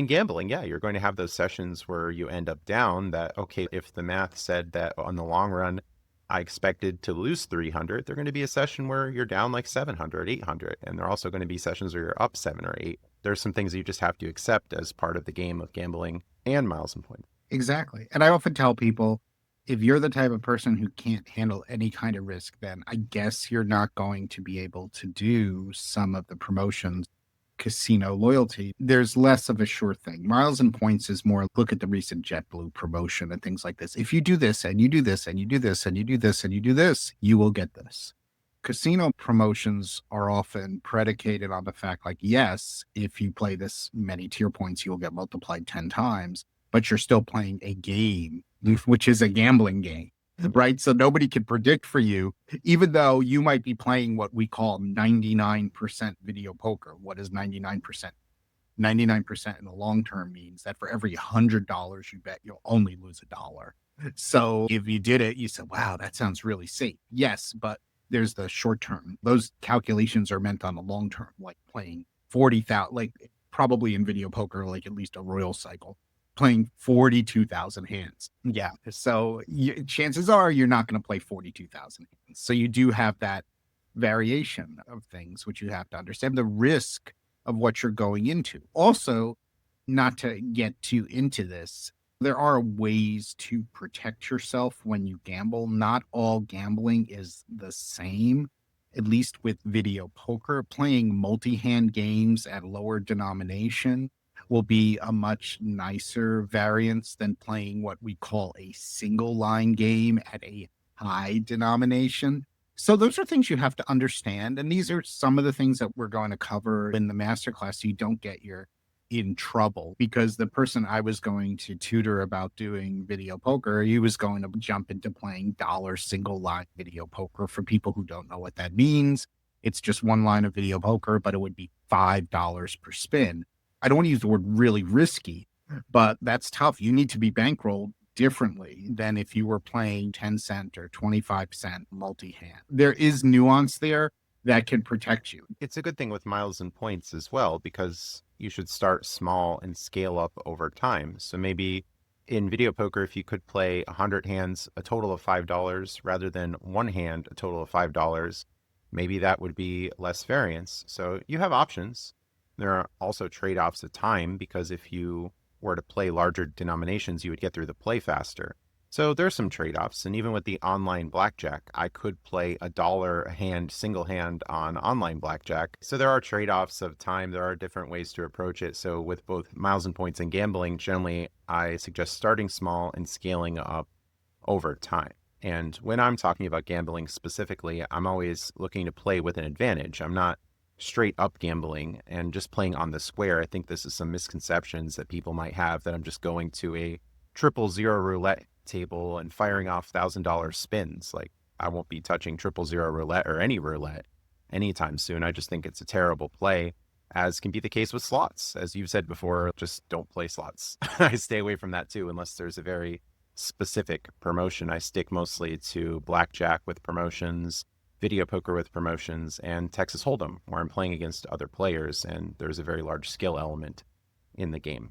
In gambling, yeah, you're going to have those sessions where you end up down that, okay, if the math said that on the long run, I expected to lose 300, they're going to be a session where you're down like 700, 800. And there are also going to be sessions where you're up 7 or 8. There's some things you just have to accept as part of the game of gambling and miles and points. Exactly. And I often tell people, if you're the type of person who can't handle any kind of risk, then I guess you're not going to be able to do some of the promotions, casino loyalty. There's less of a sure thing. Miles and points is more look at the recent JetBlue promotion and things like this. If you do this and you do this and you do this and you do this and you do this, you will get this. Casino promotions are often predicated on the fact, like, yes, if you play this many tier points, you'll get multiplied 10 times, but you're still playing a game, which is a gambling game, right? So nobody can predict for you, even though you might be playing what we call 99% video poker. What is 99%? 99% in the long term means that for every $100 you bet, you'll only lose $1. So if you did it, you said, wow, that sounds really safe. Yes, but there's the short term. Those calculations are meant on the long term, like playing 40,000, like probably in video poker, like at least a royal cycle, playing 42,000 hands. Yeah. So chances are you're not going to play 42,000 hands. So you do have that variation of things, which you have to understand the risk of what you're going into. Also, not to get too into this, there are ways to protect yourself when you gamble. Not all gambling is the same, at least with video poker. Playing multi hand games at lower denomination will be a much nicer variance than playing what we call a single line game at a high denomination. So those are things you have to understand. And these are some of the things that we're going to cover in the masterclass so you don't get your in trouble, because the person I was going to tutor about doing video poker, he was going to jump into playing dollar single line video poker. For people who don't know what that means, it's just one line of video poker, but it would be $5 per spin. I don't want to use the word really risky, but that's tough. You need to be bankrolled differently than if you were playing 10 cent or 25-cent multi-hand. There is nuance there that can protect you. It's a good thing with miles and points as well, because you should start small and scale up over time. So maybe in video poker, if you could play 100 hands, a total of $5, rather than one hand, a total of $5, maybe that would be less variance. So you have options. There are also trade-offs of time, because if you were to play larger denominations, you would get through the play faster. So there's some trade-offs. And even with the online blackjack, I could play $1 a hand, single hand on online blackjack. So there are trade-offs of time. There are different ways to approach it. So with both miles and points and gambling, generally, I suggest starting small and scaling up over time. And when I'm talking about gambling specifically, I'm always looking to play with an advantage. I'm not straight up gambling and just playing on the square. I think this is some misconceptions that people might have, that I'm just going to a 000 roulette table and firing off $1,000 spins. Like, I won't be touching 000 roulette or any roulette anytime soon. I just think it's a terrible play, as can be the case with slots. As you've said before, just don't play slots. I stay away from that too, unless there's a very specific promotion. I stick mostly to blackjack with promotions, video poker with promotions, and Texas Hold'em, where I'm playing against other players and there's a very large skill element in the game.